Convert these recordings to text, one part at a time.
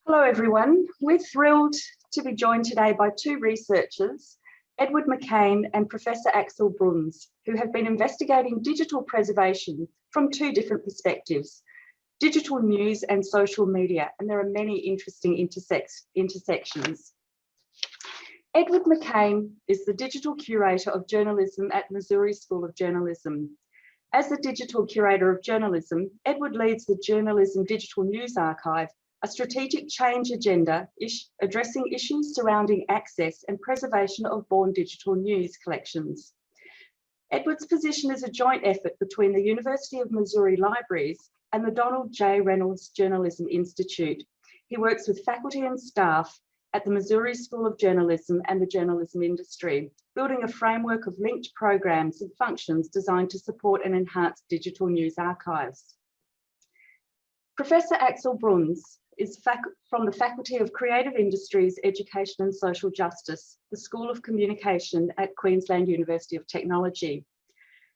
Hello everyone, we're thrilled to be joined today by two researchers, Edward McCain and Professor Axel Bruns, who have been investigating digital preservation from two different perspectives, digital news and social media, and there are many interesting intersections. Edward McCain is the Digital Curator of Journalism at Missouri School of Journalism. As the Digital Curator of Journalism, Edward leads the Journalism Digital News Archive, a strategic change agenda addressing issues surrounding access and preservation of born digital news collections. Edward's position is a joint effort between the University of Missouri Libraries and the Donald J. Reynolds Journalism Institute. He works with faculty and staff at the Missouri School of Journalism and the journalism industry, building a framework of linked programs and functions designed to support and enhance digital news archives. Professor Axel Bruns is from the Faculty of Creative Industries, Education and Social Justice, the School of Communication at Queensland University of Technology.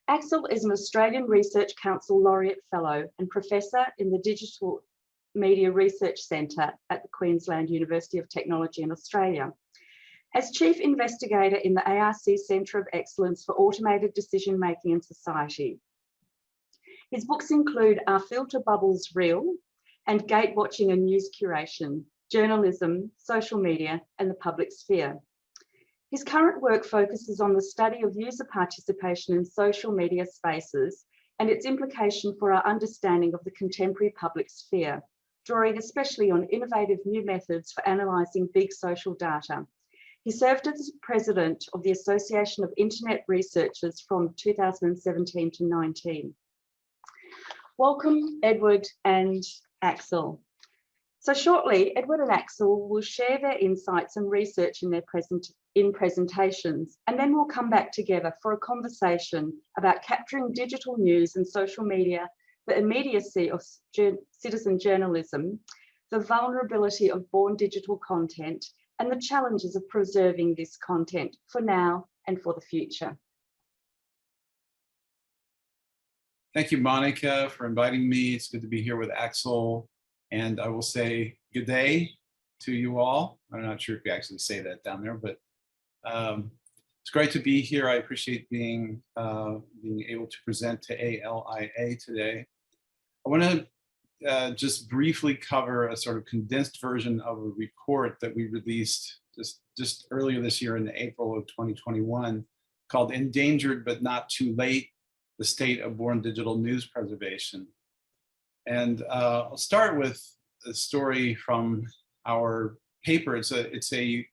Axel is an Australian Research Council Laureate Fellow and Professor in the Digital Media Research Centre at the Queensland University of Technology in Australia. As Chief Investigator in the ARC Centre of Excellence for Automated Decision Making in Society. His books include Are Filter Bubbles Real? And Gate Watching and News Curation, Journalism, Social Media, and the Public Sphere. His current work focuses on the study of user participation in social media spaces and its implication for our understanding of the contemporary public sphere, drawing especially on innovative new methods for analysing big social data. He served as President of the Association of Internet Researchers from 2017 to 19. Welcome, Edward and Axel. So shortly, Edward and Axel will share their insights and research in their presentations, and then we'll come back together for a conversation about capturing digital news and social media, the immediacy of citizen journalism, the vulnerability of born digital content, and the challenges of preserving this content for now and for the future. Thank you, Monica, for inviting me. It's good to be here with Axel. And I will say good day to you all. I'm not sure if you actually say that down there, but it's great to be here. I appreciate being able to present to ALIA today. I want to just briefly cover a sort of condensed version of a report that we released just earlier this year in April of 2021 called Endangered but Not Too Late: The State of Born Digital News Preservation. And I'll start with a story from our paper. It's a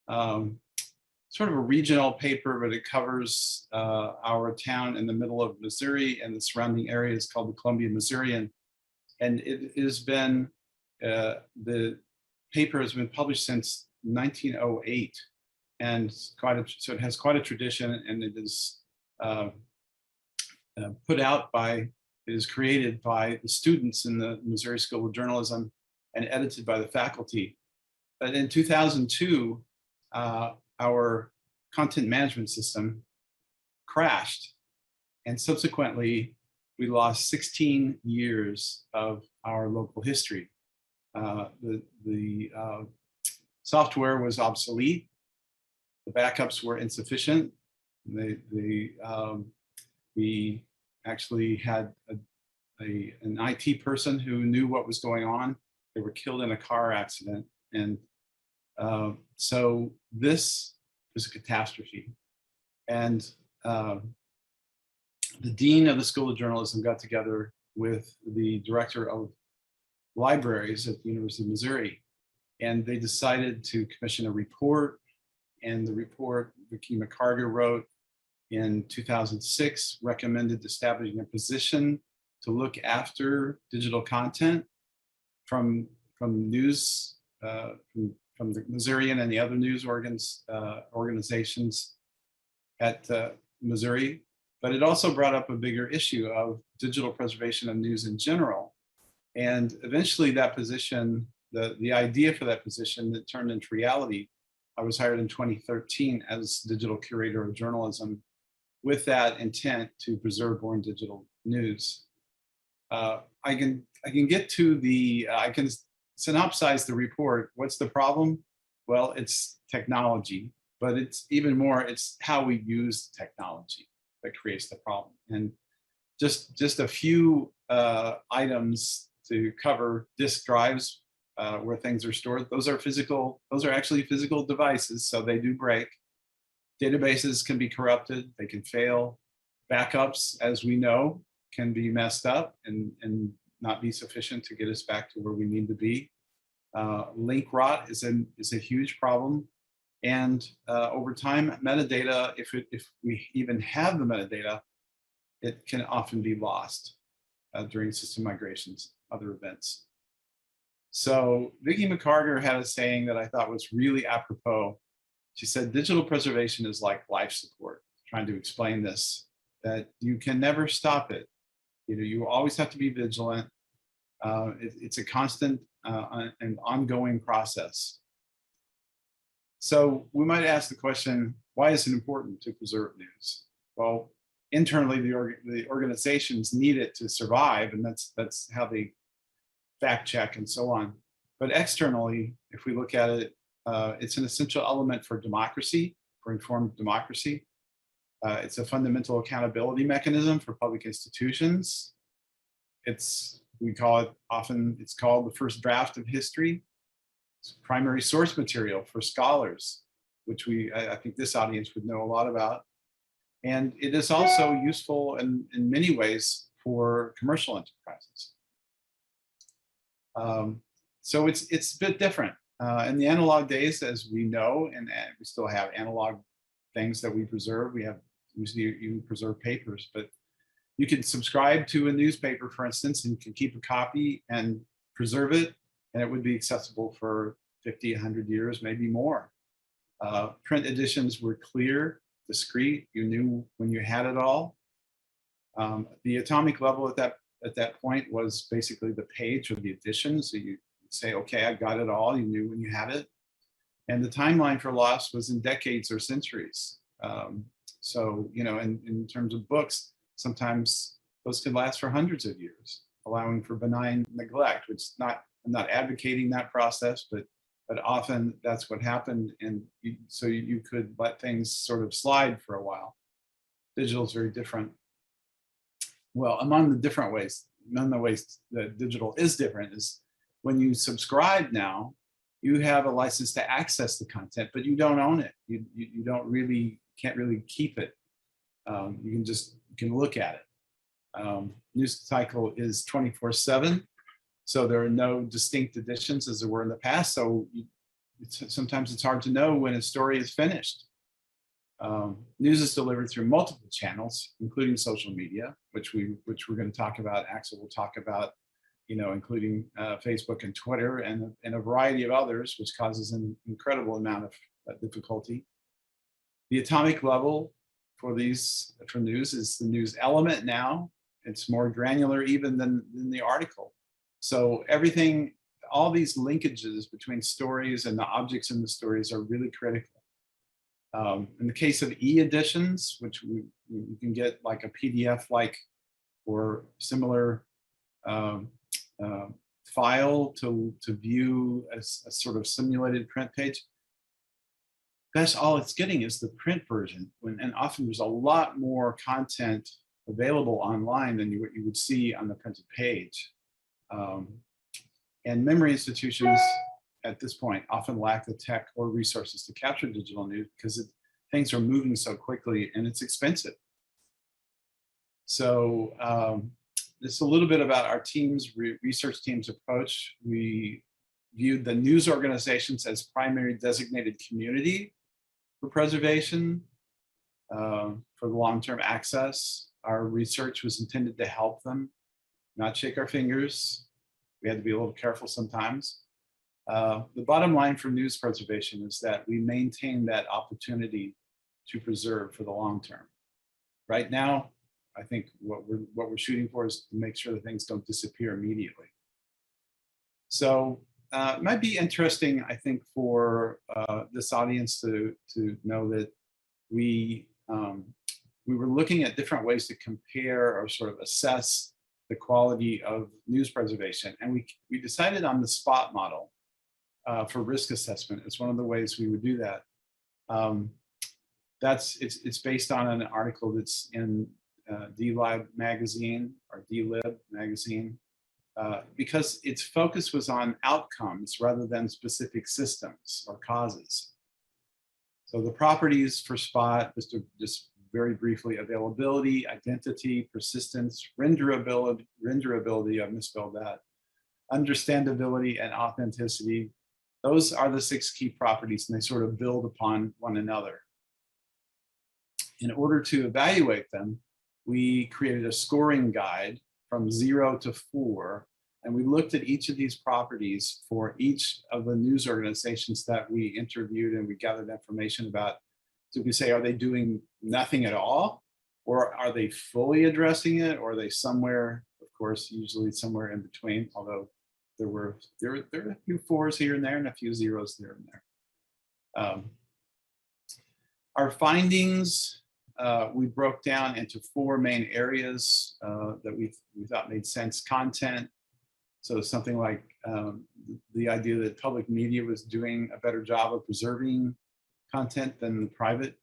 sort of a regional paper, but it covers our town in the middle of Missouri and the surrounding areas called the Columbia Missourian. And it has been, the paper has been published since 1908, and so it has quite a tradition, and it is it is created by the students in the Missouri School of Journalism and edited by the faculty. But in 2002, our content management system crashed, and subsequently we lost 16 years of our local history. The software was obsolete, the backups were insufficient, we actually had an IT person who knew what was going on. They were killed in a car accident. And so this was a catastrophe. And the dean of the School of Journalism got together with the director of libraries at the University of Missouri. And they decided to commission a report. And the report Vicky McCarter wrote in 2006 recommended establishing a position to look after digital content from news, from the Missourian and the other news organizations at Missouri. But it also brought up a bigger issue of digital preservation of news in general. And eventually that position, the idea for that position that turned into reality, I was hired in 2013 as Digital Curator of Journalism with that intent to preserve born digital news. I can get to the, I can synopsize the report, what's the problem? Well, it's technology, but it's even more, it's how we use technology that creates the problem. And just a few items to cover: disk drives, where things are stored. Those are actually physical devices, so they do break. Databases can be corrupted, they can fail. Backups, as we know, can be messed up and not be sufficient to get us back to where we need to be. Link rot is a huge problem. And over time, metadata, if we even have the metadata, it can often be lost during system migrations, other events. So Vicki McCarter had a saying that I thought was really apropos. She said, digital preservation is like life support, trying to explain this, that you can never stop it. You always have to be vigilant. It's a constant and ongoing process. So we might ask the question, why is it important to preserve news? Well, internally, the organizations need it to survive, and that's how they fact check and so on. But externally, if we look at it, it's an essential element for democracy, for informed democracy. It's a fundamental accountability mechanism for public institutions. We call it often, it's called the first draft of history. It's primary source material for scholars, which I think this audience would know a lot about. And it is also useful in many ways for commercial enterprises. So it's a bit different. In the analog days, as we know, and we still have analog things that we preserve. You preserve papers, but you can subscribe to a newspaper, for instance, and you can keep a copy and preserve it, and it would be accessible for 50, 100 years, maybe more. Print editions were clear, discrete. You knew when you had it all. The atomic level at that point was basically the page or the edition. So you say, okay, I got it all. You knew when you had it. And the timeline for loss was in decades or centuries. So, in terms of books, sometimes those could last for hundreds of years, allowing for benign neglect, which I'm not advocating that process, but often that's what happened. And so you could let things sort of slide for a while. Digital is very different. Well, among the ways that digital is different is when you subscribe now, you have a license to access the content, but you don't own it. You can't really keep it. You can look at it. News cycle is 24/7, so there are no distinct editions as there were in the past. So sometimes it's hard to know when a story is finished. News is delivered through multiple channels, including social media, which we're going to talk about. Axel will talk about, including Facebook and Twitter and a variety of others, which causes an incredible amount of difficulty. The atomic level for news is the news element now. It's more granular even than the article. So all these linkages between stories and the objects in the stories are really critical. In the case of e-editions, which you can get like a PDF-like or similar file to view as a sort of simulated print page, that's all it's getting is the print version. And often there's a lot more content available online than what you would see on the printed page. And memory institutions at this point often lack the tech or resources to capture digital news because things are moving so quickly and it's expensive. So just a little bit about our research team's approach. We viewed the news organizations as primary designated community for preservation, for the long-term access. Our research was intended to help them, not shake our fingers. We had to be a little careful sometimes. The bottom line for news preservation is that we maintain that opportunity to preserve for the long term. Right now, I think what we're shooting for is to make sure that things don't disappear immediately. So it might be interesting, I think, for this audience to know that we were looking at different ways to compare or sort of assess the quality of news preservation. And we decided on the SPOT model for risk assessment. It's one of the ways we would do that. It's based on an article that's in DLib magazine or DLib magazine, because its focus was on outcomes rather than specific systems or causes. So the properties for SPOT, just very briefly: availability, identity, persistence, renderability, I misspelled that, understandability, and authenticity. Those are the 6 key properties, and they sort of build upon one another. In order to evaluate them, we created a scoring guide from 0 to 4, and we looked at each of these properties for each of the news organizations that we interviewed and we gathered information about. So we say, are they doing nothing at all? Or are they fully addressing it? Or are they somewhere, of course, usually somewhere in between, although there are a few 4s here and there and a few 0s there and there. Our findings, we broke down into 4 main areas that we thought made sense. Content, so something like the idea that public media was doing a better job of preserving content than the private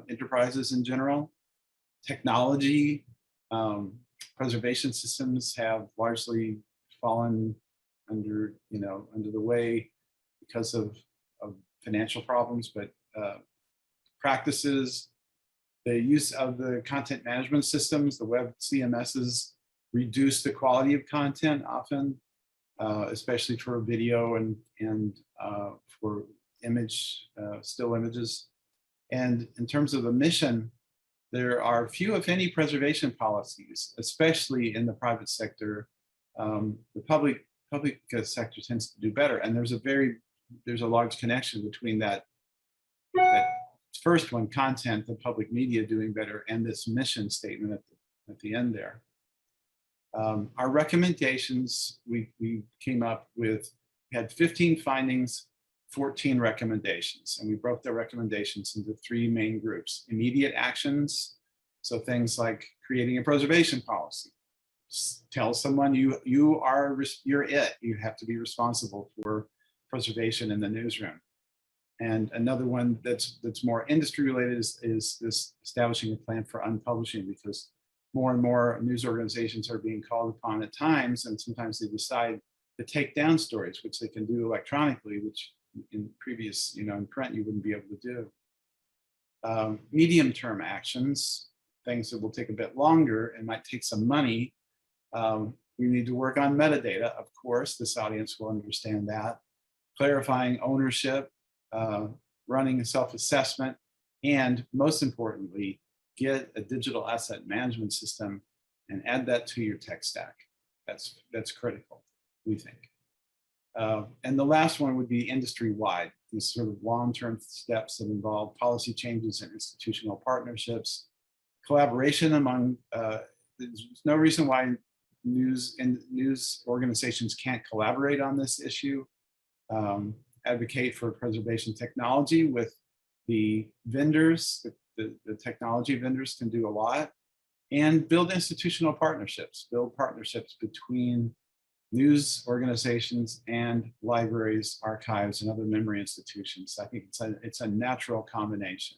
enterprises in general. Technology, preservation systems have largely fallen under the way because of financial problems, but practices, the use of the content management systems, the web CMSs, reduce the quality of content often, especially for video and for still images. And in terms of the mission, there are few, if any, preservation policies, especially in the private sector. The public sector tends to do better, and there's a large connection between that first one, content, the public media doing better, and this mission statement at the end there. Our recommendations, we came up with, had 15 findings, 14 recommendations, and we broke the recommendations into 3 main groups. Immediate actions, so things like creating a preservation policy. Tell someone you're it. You have to be responsible for preservation in the newsroom. And another one that's more industry related is this establishing a plan for unpublishing, because more and more news organizations are being called upon at times, and sometimes they decide to take down stories, which they can do electronically, which in previous, in print, you wouldn't be able to do. Medium-term actions, things that will take a bit longer and might take some money. We need to work on metadata, of course, this audience will understand that. Clarifying ownership, running a self-assessment, and most importantly, get a digital asset management system and add that to your tech stack. That's critical, we think. And the last one would be industry-wide, these sort of long-term steps that involve policy changes and institutional partnerships, collaboration among, there's no reason why news organizations can't collaborate on this issue. Advocate for preservation technology with the vendors, the technology vendors can do a lot, and build institutional partnerships, build partnerships between news organizations and libraries, archives, and other memory institutions. I think it's a natural combination.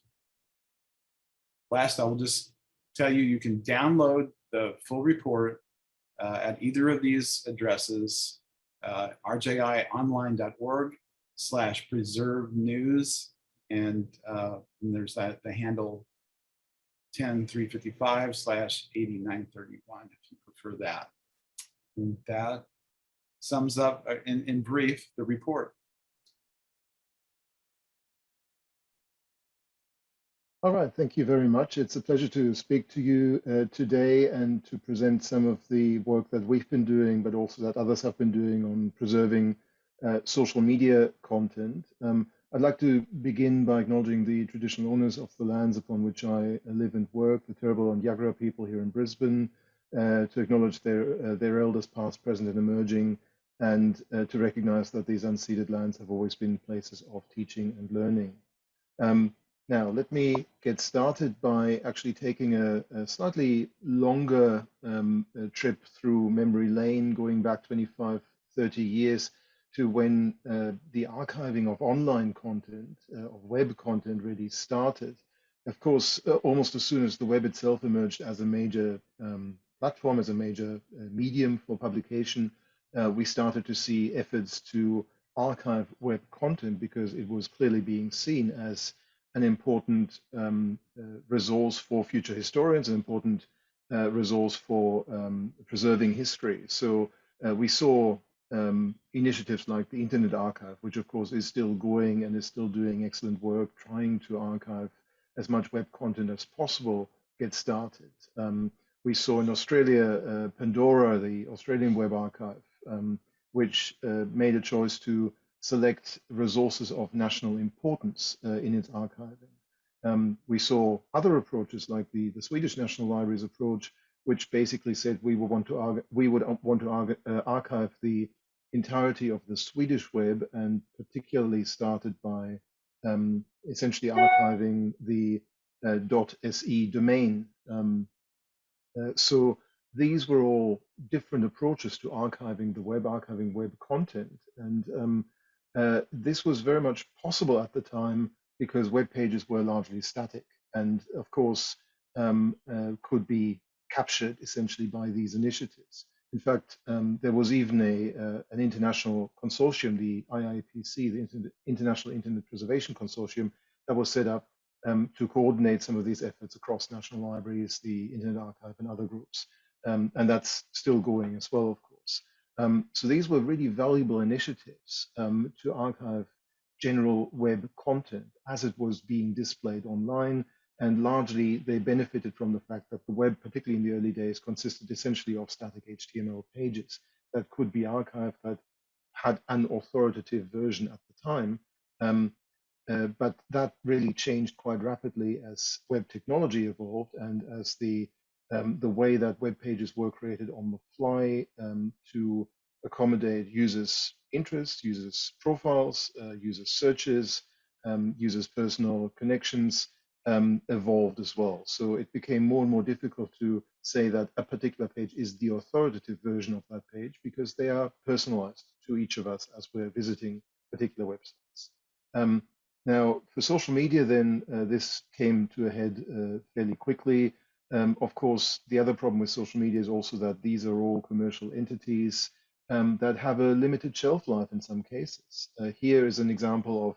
Last, I will just tell you, you can download the full report at either of these addresses, rjionline.org/preserve-news, and there's the handle 10355/8931 if you prefer that. And that sums up, in brief, the report. All right, thank you very much. It's a pleasure to speak to you today and to present some of the work that we've been doing, but also that others have been doing on preserving social media content. I'd like to begin by acknowledging the traditional owners of the lands upon which I live and work, the Turrbal and Yagra people here in Brisbane, to acknowledge their elders past, present, and emerging, and to recognize that these unceded lands have always been places of teaching and learning. Now, let me get started by actually taking a slightly longer trip through memory lane, going back 25, 30 years to when the archiving of online content, of web content really started. Of course, almost as soon as the web itself emerged as a major platform, as a major medium for publication, we started to see efforts to archive web content because it was clearly being seen as an important resource for future historians, an important resource for preserving history. So we saw initiatives like the Internet Archive, which of course is still going and is still doing excellent work, trying to archive as much web content as possible, get started. We saw in Australia, Pandora, the Australian Web Archive, which made a choice to select resources of national importance in its archiving. We saw other approaches like the Swedish National Library's approach, which basically said we would want to archive the entirety of the Swedish web, and particularly started by essentially archiving the .se domain. So these were all different approaches to archiving the web, archiving web content. And this was very much possible at the time because web pages were largely static and, of course, could be captured essentially by these initiatives. In fact, there was even an international consortium, the IIPC, the International Internet Preservation Consortium, that was set up to coordinate some of these efforts across national libraries, the Internet Archive, and other groups. And that's still going as well, of course. So these were really valuable initiatives to archive general web content as it was being displayed online. And largely, they benefited from the fact that the web, particularly in the early days, consisted essentially of static HTML pages that could be archived, that had an authoritative version at the time. But that really changed quite rapidly as web technology evolved and as the way that web pages were created on the fly to accommodate users' interests, users' profiles, users' searches, users' personal connections evolved as well. So it became more and more difficult to say that a particular page is the authoritative version of that page because they are personalized to each of us as we're visiting particular websites. Now, for social media, then this came to a head fairly quickly. Of course, the other problem with social media is also that these are all commercial entities that have a limited shelf life in some cases. Here is an example of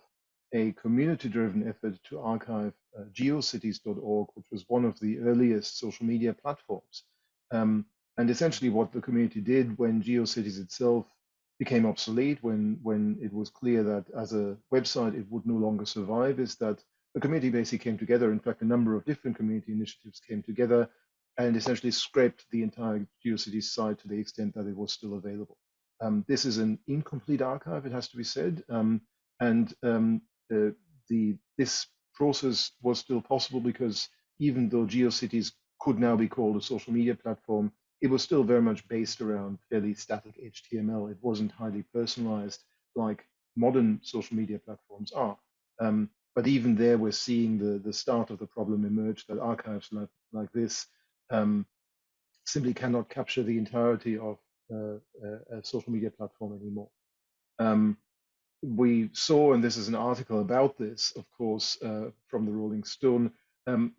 a community-driven effort to archive geocities.org, which was one of the earliest social media platforms. And essentially what the community did when GeoCities itself became obsolete, when it was clear that as a website it would no longer survive, is that the community basically came together. In fact, a number of different community initiatives came together and essentially scraped the entire GeoCities site to the extent that it was still available. This is an incomplete archive, it has to be said, this process was still possible because even though GeoCities could now be called a social media platform, it was still very much based around fairly static HTML. It wasn't highly personalized like modern social media platforms are. But even there, we're seeing the start of the problem emerge that archives like this simply cannot capture the entirety of a social media platform anymore. We saw, and this is an article about this, of course, from the Rolling Stone,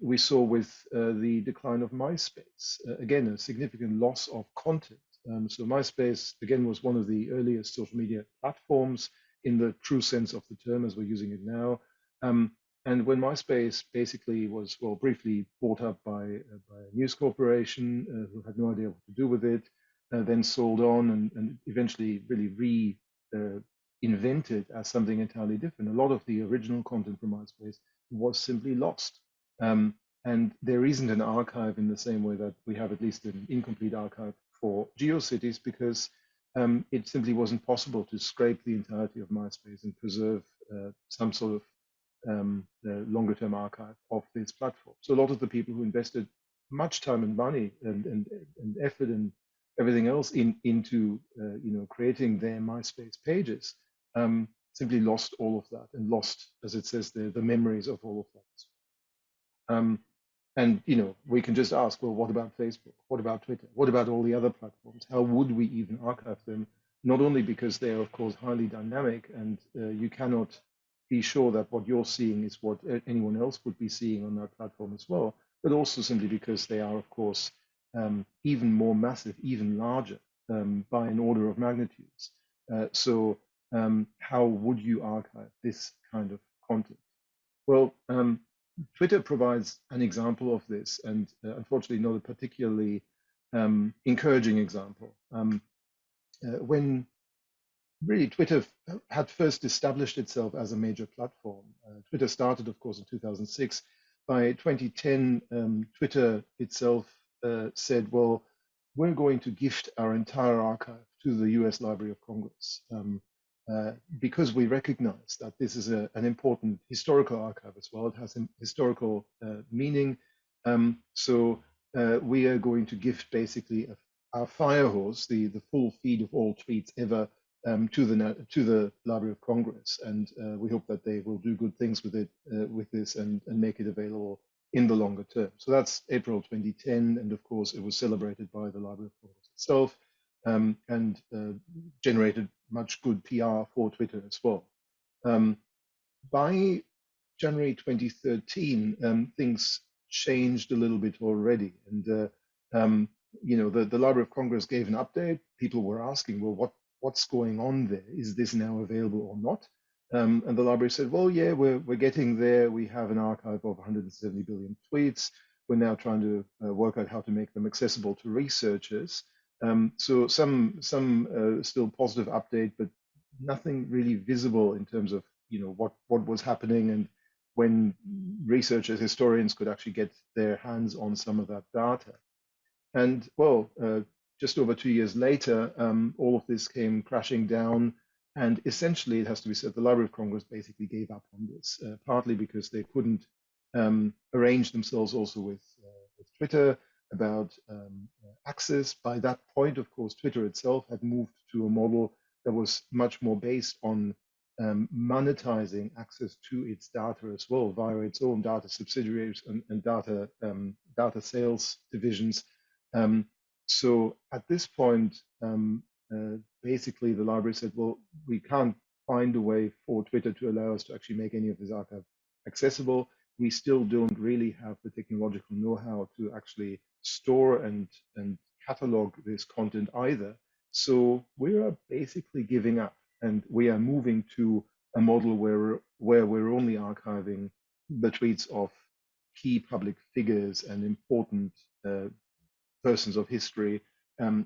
we saw with the decline of MySpace, again, a significant loss of content. So MySpace, again, was one of the earliest social media platforms in the true sense of the term as we're using it now. And when MySpace basically was, well, briefly bought up by a news corporation who had no idea what to do with it, then sold on and eventually really invented as something entirely different. A lot of the original content from MySpace was simply lost. And there isn't an archive in the same way that we have at least an incomplete archive for GeoCities because it simply wasn't possible to scrape the entirety of MySpace and preserve some sort of longer term archive of this platform. So a lot of the people who invested much time and money and effort and everything else into creating their MySpace pages simply lost all of that and lost, as it says there, the memories of all of that as And we can just ask, well, what about Facebook? What about Twitter? What about all the other platforms? How would we even archive them? Not only because they are, of course, highly dynamic, and you cannot be sure that what you're seeing is what anyone else would be seeing on that platform as well, but also simply because they are, of course, even more massive, even larger by an order of magnitudes. So how would you archive this kind of content? Well, Twitter provides an example of this, and unfortunately not a particularly encouraging example. When really Twitter had first established itself as a major platform, Twitter started, of course, in 2006. By 2010, Twitter itself said, well, we're going to gift our entire archive to the US Library of Congress. Because we recognize that this is an important historical archive as well. It has a historical meaning. So we are going to gift basically our fire hose, the full feed of all tweets ever to the Library of Congress. And we hope that they will do good things with it, with this, and make it available in the longer term. So that's April 2010. And of course, it was celebrated by the Library of Congress itself. And generated much good PR for Twitter as well. By January 2013, things changed a little bit already, and the Library of Congress gave an update. People were asking, well, what's going on there? Is this now available or not? And the library said, well, yeah, we're getting there. We have an archive of 170 billion tweets. We're now trying to work out how to make them accessible to researchers. So some still positive update, but nothing really visible in terms of what was happening and when researchers, historians could actually get their hands on some of that data. And well, just over 2 years later, all of this came crashing down, and essentially it has to be said the Library of Congress basically gave up on this, partly because they couldn't arrange themselves also with Twitter about access. By that point, of course, Twitter itself had moved to a model that was much more based on monetizing access to its data as well via its own data subsidiaries and data sales divisions. So at this point, basically the library said, well, we can't find a way for Twitter to allow us to actually make any of this archive accessible. We still don't really have the technological know-how to actually store and catalog this content either. So we are basically giving up, and we are moving to a model where we're only archiving the tweets of key public figures and important persons of history.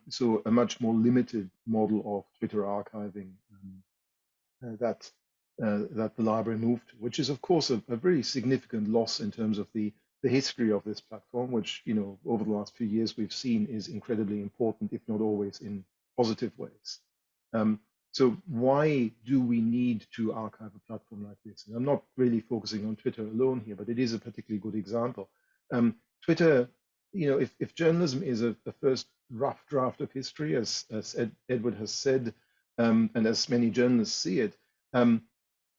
So a much more limited model of Twitter archiving that the library moved to, which is of course a very significant loss in terms of the history of this platform, which over the last few years we've seen is incredibly important, if not always in positive ways. So why do we need to archive a platform like this? And I'm not really focusing on Twitter alone here, but it is a particularly good example. Twitter, if journalism is a first rough draft of history, as Edward has said, and as many journalists see it,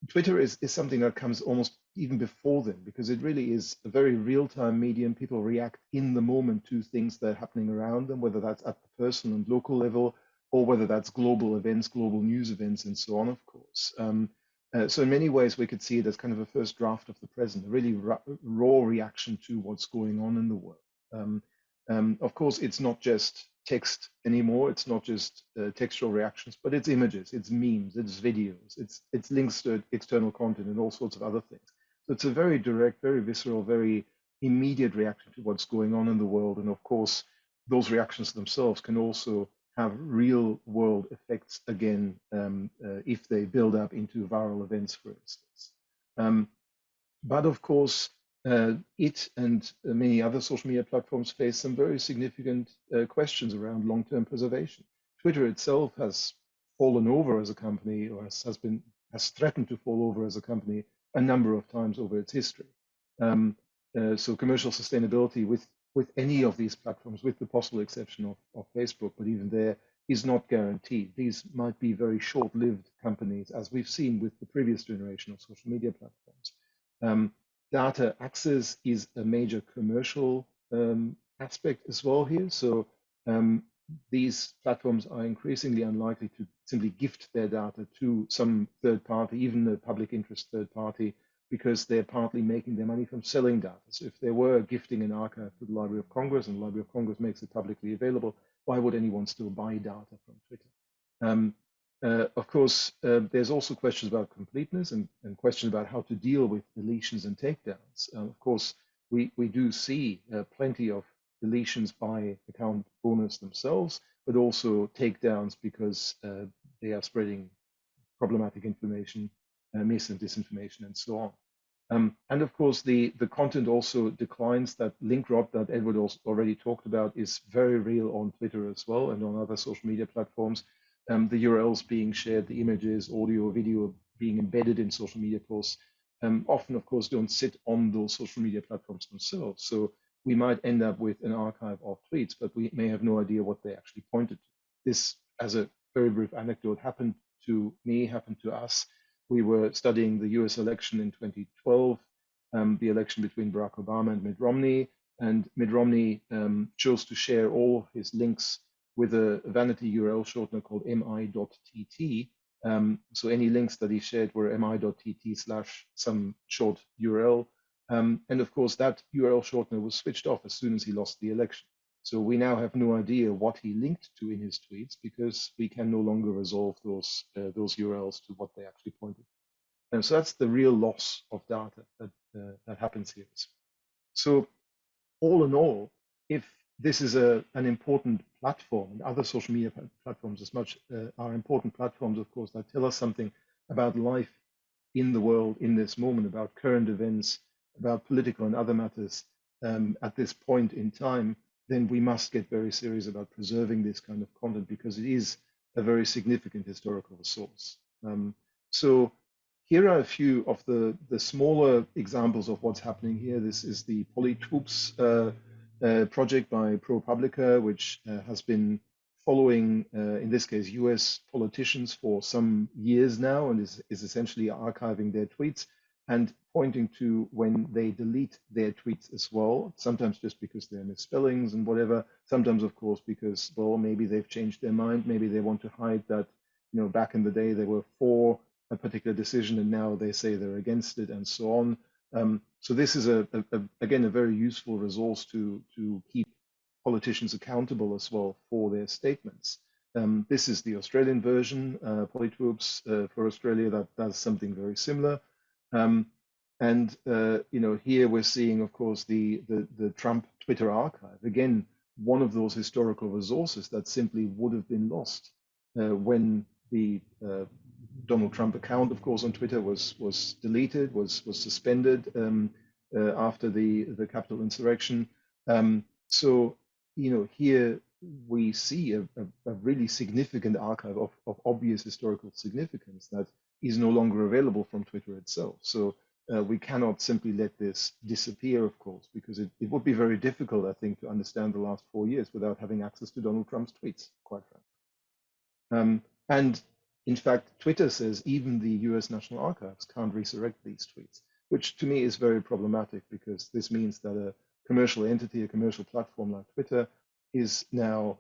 Twitter is something that comes almost even before then, because it really is a very real-time medium. People react in the moment to things that are happening around them, whether that's at the personal and local level, or whether that's global events, global news events, and so on, of course. So in many ways, we could see it as kind of a first draft of the present, a really raw reaction to what's going on in the world. Of course, it's not just text anymore. It's not just textual reactions, but it's images, it's memes, it's videos, it's links to external content and all sorts of other things. So it's a very direct, very visceral, very immediate reaction to what's going on in the world. And of course, those reactions themselves can also have real world effects again, if they build up into viral events, for instance. But of course, it and many other social media platforms face some very significant questions around long-term preservation. Twitter itself has fallen over as a company, or has threatened to fall over as a company a number of times over its history. So commercial sustainability with any of these platforms, with the possible exception of Facebook, but even there, is not guaranteed. These might be very short-lived companies, as we've seen with the previous generation of social media platforms. data access is a major commercial aspect as well here. So these platforms are increasingly unlikely to simply gift their data to some third party, even a public interest third party, because they're partly making their money from selling data. So if they were gifting an archive to the Library of Congress and the Library of Congress makes it publicly available, why would anyone still buy data from Twitter? Of course, there's also questions about completeness and questions about how to deal with deletions and takedowns. Of course, we do see plenty of deletions by account owners themselves, but also takedowns because they are spreading problematic information, mis and disinformation, and so on. And of course, the content also declines. That link rot that Edward already talked about is very real on Twitter as well and on other social media platforms. The URLs being shared, the images, audio, video being embedded in social media posts, often, of course, don't sit on those social media platforms themselves. So we might end up with an archive of tweets, but we may have no idea what they actually pointed to. This, as a very brief anecdote, happened to me, happened to us. We were studying the US election in 2012, the election between Barack Obama and Mitt Romney. And Mitt Romney chose to share all of his links with a vanity URL shortener called mi.tt. So any links that he shared were mi.tt/some short URL. And of course, that URL shortener was switched off as soon as he lost the election. So we now have no idea what he linked to in his tweets because we can no longer resolve those URLs to what they actually pointed. And so that's the real loss of data that happens here. So all in all, if this is an important platform, and other social media platforms as much are important platforms, of course, that tell us something about life in the world in this moment, about current events, about political and other matters at this point in time, then we must get very serious about preserving this kind of content because it is a very significant historical resource. So here are a few of the smaller examples of what's happening here. This is the Polytropes project by ProPublica, which has been following, in this case, US politicians for some years now and is essentially archiving their tweets and pointing to when they delete their tweets as well, sometimes just because they're misspellings and whatever, sometimes, of course, because, well, maybe they've changed their mind, maybe they want to hide that, you know, back in the day they were for a particular decision and now they say they're against it and so on. So this is, again, a very useful resource to keep politicians accountable as well for their statements. This is the Australian version, Polytropes for Australia, that does something very similar. And you know, here we're seeing, of course, the Trump Twitter archive. Again, one of those historical resources that simply would have been lost when the Donald Trump account, of course, on Twitter was deleted, was suspended after the Capitol insurrection. So, you know, here we see a really significant archive of obvious historical significance that is no longer available from Twitter itself. So we cannot simply let this disappear, of course, because it would be very difficult, I think, to understand the last 4 years without having access to Donald Trump's tweets, quite frankly. And in fact, Twitter says even the US National Archives can't resurrect these tweets, which to me is very problematic because this means that a commercial entity, a commercial platform like Twitter is now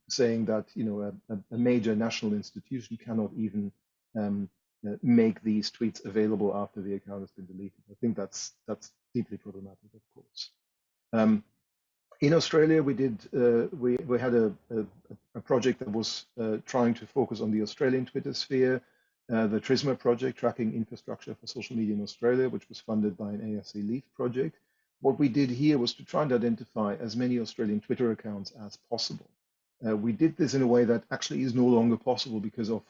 saying that, you know, a major national institution cannot even make these tweets available after the account has been deleted. I think that's deeply problematic, of course. In Australia, we had a project that was trying to focus on the Australian Twitter sphere, the TRISMA project, Tracking Infrastructure for Social Media in Australia, which was funded by an ARC LEAF project. What we did here was to try and identify as many Australian Twitter accounts as possible. We did this in a way that actually is no longer possible because of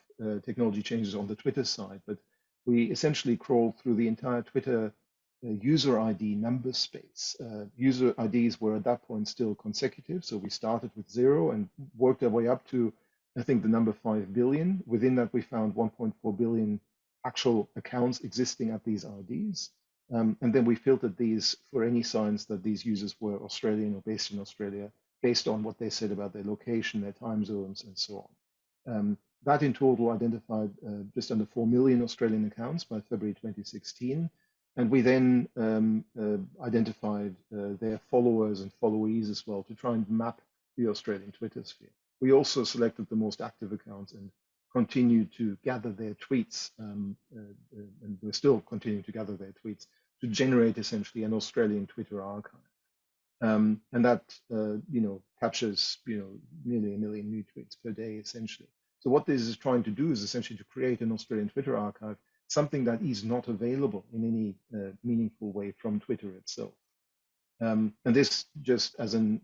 technology changes on the Twitter side, but we essentially crawled through the entire Twitter user ID number space. User IDs were at that point still consecutive, so we started with 0 and worked our way up to, I think, the number 5 billion. Within that, we found 1.4 billion actual accounts existing at these IDs. And then we filtered these for any signs that these users were Australian or based in Australia, based on what they said about their location, their time zones, and so on. That in total identified just under 4 million Australian accounts by February 2016. And we then identified their followers and followees as well to try and map the Australian Twitter sphere. We also selected the most active accounts and continued to gather their tweets, and we're still continuing to gather their tweets to generate essentially an Australian Twitter archive. And that captures nearly 1 million new tweets per day essentially. So what this is trying to do is essentially to create an Australian Twitter archive, something that is not available in any meaningful way from Twitter itself. And this, just as an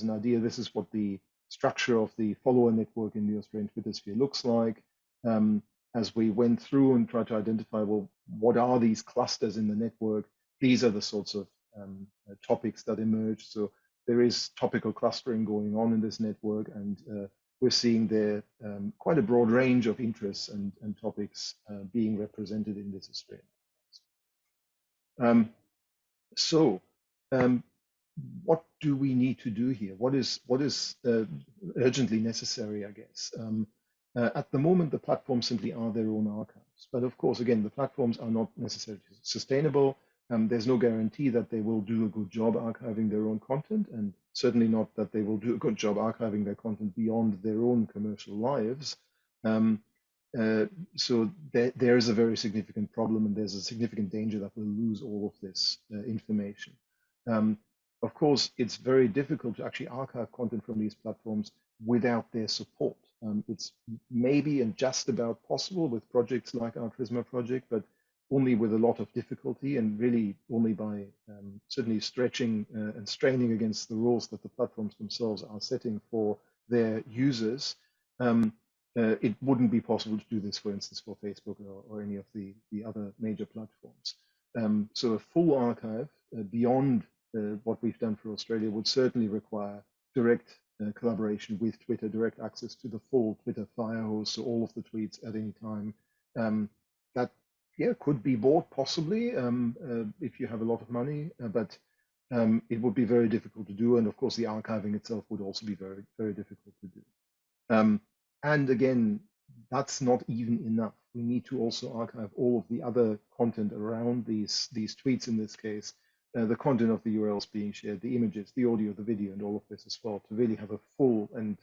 idea, this is what the structure of the follower network in the Australian Twitter sphere looks like. As we went through and tried to identify, well, what are these clusters in the network? These are the sorts of topics that emerge. So there is topical clustering going on in this network, and we're seeing there quite a broad range of interests and topics being represented in this Australian context. What do we need to do here? What is urgently necessary, I guess? At the moment, the platforms simply are their own archives. But of course, again, the platforms are not necessarily sustainable. There's no guarantee that they will do a good job archiving their own content, and certainly not that they will do a good job archiving their content beyond their own commercial lives. So there is a very significant problem, and there's a significant danger that we'll lose all of this information. Of course, it's very difficult to actually archive content from these platforms without their support. It's maybe and just about possible with projects like our Trisma project, but only with a lot of difficulty, and really only by certainly stretching and straining against the rules that the platforms themselves are setting for their users. It wouldn't be possible to do this, for instance, for Facebook or any of the other major platforms. So a full archive beyond what we've done for Australia would certainly require direct collaboration with Twitter, direct access to the full Twitter firehose, so all of the tweets at any time. That could be bought possibly if you have a lot of money, but it would be very difficult to do. And of course, the archiving itself would also be very, very difficult to do. And again, that's not even enough. We need to also archive all of the other content around these tweets in this case, the content of the URLs being shared, the images, the audio, the video, and all of this as well, to really have a full and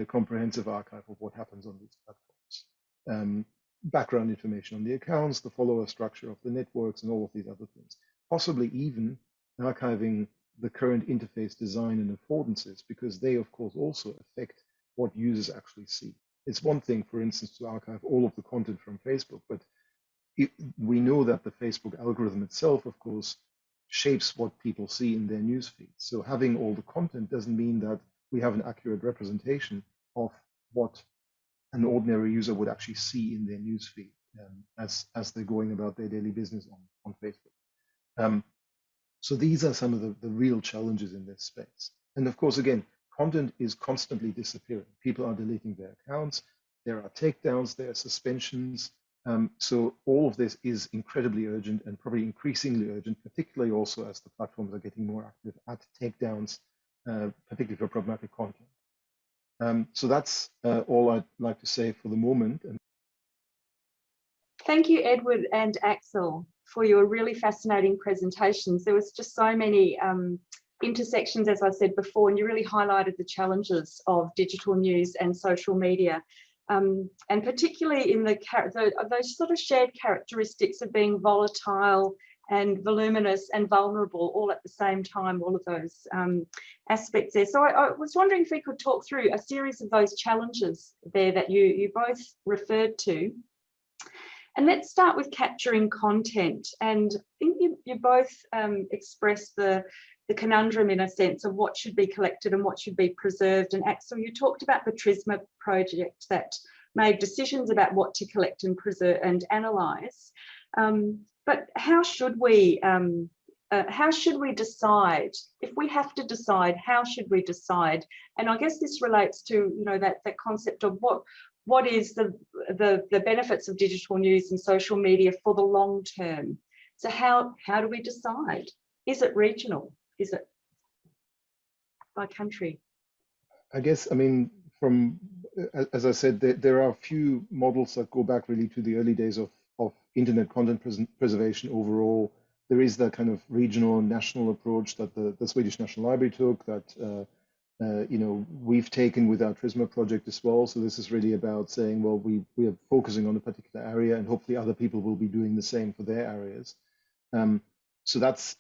comprehensive archive of what happens on these platforms. Background information on the accounts, the follower structure of the networks, and all of these other things. Possibly even archiving the current interface design and affordances, because they, of course, also affect what users actually see. It's one thing, for instance, to archive all of the content from Facebook, but we know that the Facebook algorithm itself, of course, shapes what people see in their newsfeed. So having all the content doesn't mean that we have an accurate representation of what an ordinary user would actually see in their newsfeed as they're going about their daily business on Facebook. So these are some of the real challenges in this space. And of course, again, content is constantly disappearing. People are deleting their accounts. There are takedowns, there are suspensions. So all of this is incredibly urgent and probably increasingly urgent, particularly also as the platforms are getting more active at takedowns, particularly for problematic content. So that's all I'd like to say for the moment. Thank you, Edward and Axel, for your really fascinating presentations. There was just so many intersections, as I said before, and you really highlighted the challenges of digital news and social media, and particularly in those sort of shared characteristics of being volatile and voluminous and vulnerable all at the same time, all of those aspects there. So I was wondering if we could talk through a series of those challenges there that you both referred to. And let's start with capturing content. And I think you both expressed the conundrum, in a sense, of what should be collected and what should be preserved. And Axel, you talked about the Trisma project that made decisions about what to collect and preserve and analyse. But how should we decide? If we have to decide, how should we decide? And I guess this relates to that concept of what is the benefits of digital news and social media for the long term. So how do we decide? Is it regional? Is it by country? I guess, I mean, as I said, there are a few models that go back really to the early days of internet content preservation overall. There is that kind of regional and national approach that the Swedish National Library took, that we've taken with our Trisma project as well. So this is really about saying, well, we are focusing on a particular area, and hopefully other people will be doing the same for their areas. So that's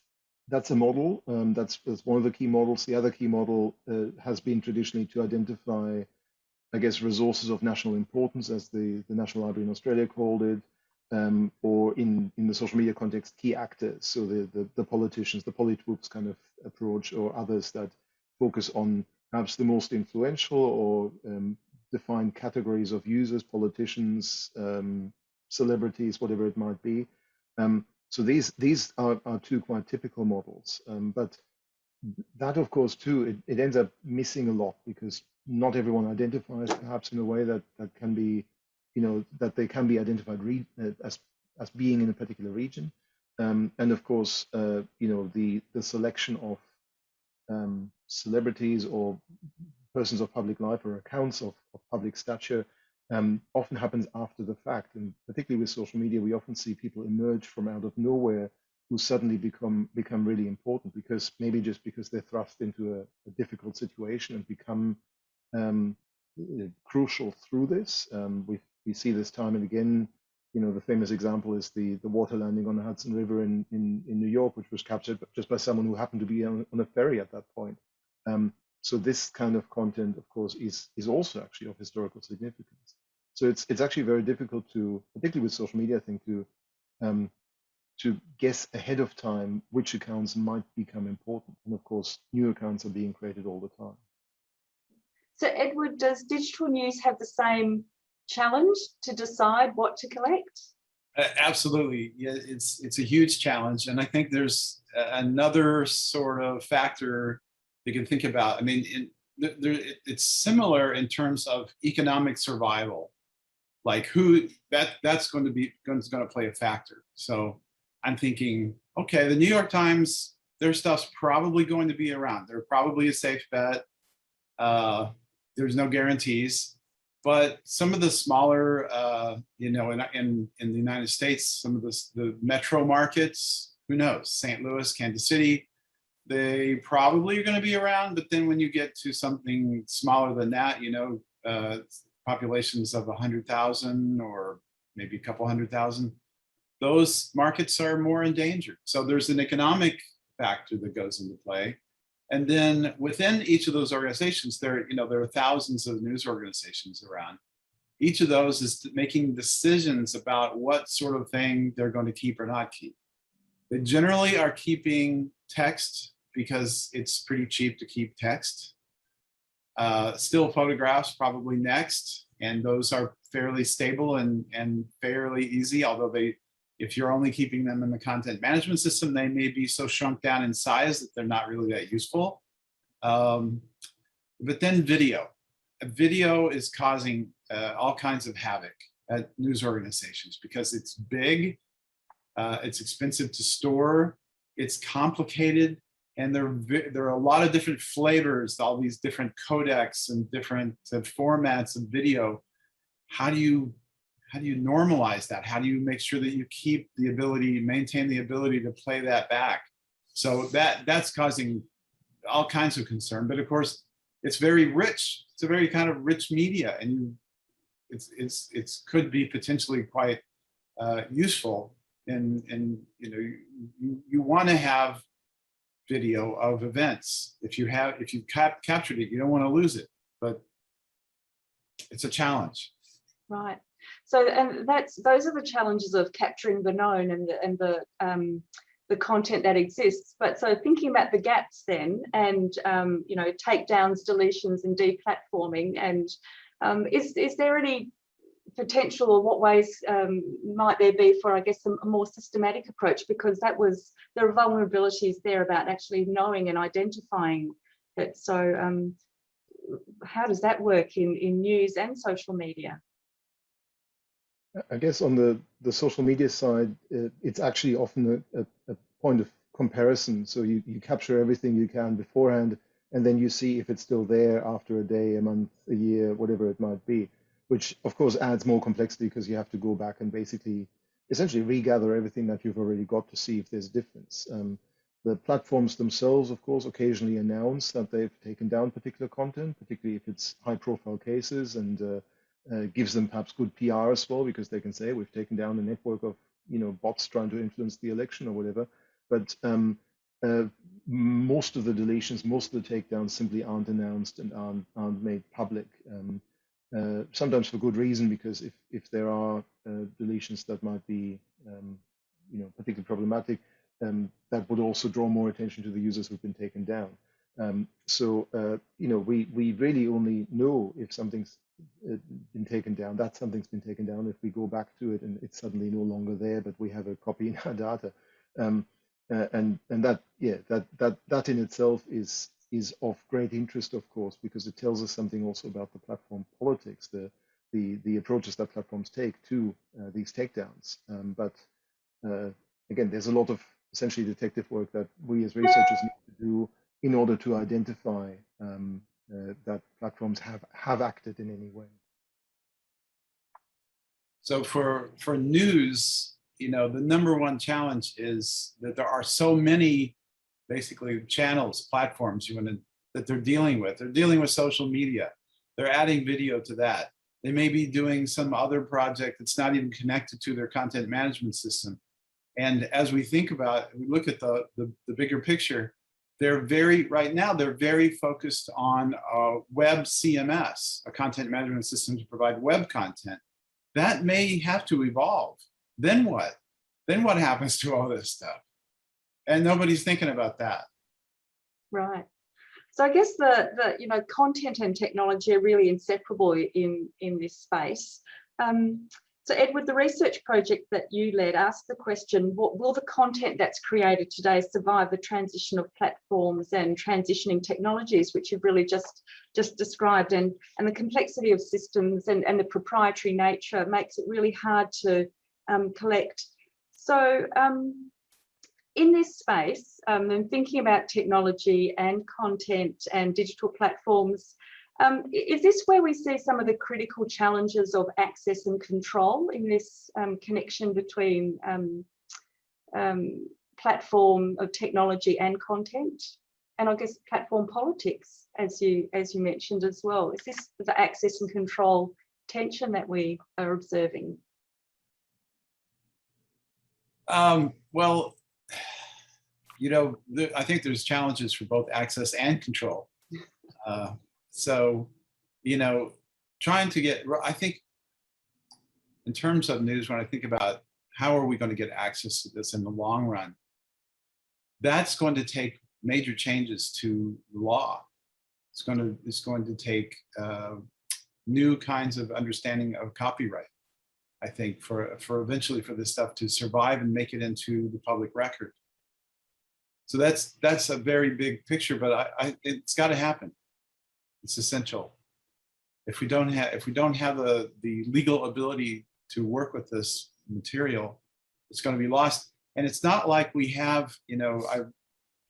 a model. That's one of the key models. The other key model has been traditionally to identify, I guess, resources of national importance, as the National Library in Australia called it, or in the social media context, key actors. So the politicians, the Polytropes kind of approach, or others that focus on perhaps the most influential or defined categories of users, politicians, celebrities, whatever it might be. So these are two quite typical models. But that, of course, too, it ends up missing a lot, because not everyone identifies perhaps in a way that can be, that they can be identified as being in a particular region. And of course, the selection of celebrities or persons of public life or accounts of public stature often happens after the fact. And particularly with social media, we often see people emerge from out of nowhere who suddenly become really important, because maybe just because they're thrust into a difficult situation and become crucial through this. We see this time and again. The famous example is the water landing on the Hudson River in New York, which was captured just by someone who happened to be on a ferry at that point. So this kind of content, of course, is also actually of historical significance. So it's actually very difficult to, particularly with social media, I think, to guess ahead of time which accounts might become important. And of course, new accounts are being created all the time. So Edward, does digital news have the same challenge to decide what to collect? Absolutely. Yeah, it's a huge challenge. And I think there's another sort of factor you can think about. I mean, it's similar in terms of economic survival, like that's going to play a factor. So I'm thinking, okay, the New York Times, their stuff's probably going to be around. They're probably a safe bet. There's no guarantees. But some of the smaller, in the United States, some of the metro markets, who knows, St. Louis, Kansas City, they probably are going to be around. But then when you get to something smaller than that, populations of 100,000 or maybe a couple 100,000, those markets are more endangered. So there's an economic factor that goes into play. And then within each of those organizations, there are thousands of news organizations around. Each of those is making decisions about what sort of thing they're going to keep or not keep. They generally are keeping text because it's pretty cheap to keep text. Still photographs probably next, and those are fairly stable and fairly easy, although if you're only keeping them in the content management system, they may be so shrunk down in size that they're not really that useful. But then video. Video is causing all kinds of havoc at news organizations because it's big, it's expensive to store, it's complicated, and there are a lot of different flavors, all these different codecs and different formats of video. How do you normalize that? How do you make sure that you maintain the ability to play that back? So that's causing all kinds of concern. But of course, it's very rich. It's a very kind of rich media, and it could be potentially quite useful. And you want to have video of events. If you've captured it, you don't want to lose it. But it's a challenge. Right. So, and those are the challenges of capturing the known and the content that exists. But so thinking about the gaps then, and takedowns, deletions, and deplatforming, and is there any potential, or what ways might there be for, I guess, a more systematic approach? Because there are vulnerabilities there about actually knowing and identifying it. So how does that work in news and social media? I guess on the social media side, it's actually often a point of comparison. So you capture everything you can beforehand, and then you see if it's still there after a day, a month, a year, whatever it might be, which of course adds more complexity because you have to go back and basically essentially regather everything that you've already got to see if there's a difference. The platforms themselves, of course, occasionally announce that they've taken down particular content, particularly if it's high-profile cases, and gives them perhaps good PR as well, because they can say we've taken down a network of bots trying to influence the election or whatever. But most of the deletions, most of the takedowns simply aren't announced and aren't made public. Sometimes for good reason, because if there are deletions that might be particularly problematic, that would also draw more attention to the users who've been taken down. We really only know if something's been taken down, that something's been taken down, if we go back to it and it's suddenly no longer there, but we have a copy in our data. And that in itself is of great interest, of course, because it tells us something also about the platform politics, the approaches that platforms take to these takedowns. But again, there's a lot of essentially detective work that we as researchers need to do in order to identify that platforms have acted in any way. So for news, the number one challenge is that there are so many basically channels, platforms that they're dealing with. They're dealing with social media. They're adding video to that. They may be doing some other project that's not even connected to their content management system. And as we think about, we look at the bigger picture, right now they're very focused on web CMS, a content management system to provide web content. That may have to evolve. Then what? Then what happens to all this stuff? And nobody's thinking about that. Right. So I guess the content and technology are really inseparable in this space. So Edward, the research project that you led asked the question, will the content that's created today survive the transition of platforms and transitioning technologies, which you've really just described, and the complexity of systems and the proprietary nature makes it really hard to collect. So in this space, and thinking about technology and content and digital platforms, is this where we see some of the critical challenges of access and control in this connection between platform of technology and content? And I guess platform politics, as you mentioned as well. Is this the access and control tension that we are observing? Well, I think there's challenges for both access and control. So, trying to get, I think in terms of news, when I think about how are we going to get access to this in the long run, that's going to take major changes to the law. It's going to take new kinds of understanding of copyright, I think, for eventually for this stuff to survive and make it into the public record. So that's a very big picture, but it's got to happen. It's essential. If we don't have the legal ability to work with this material, it's going to be lost. And it's not like we have, I've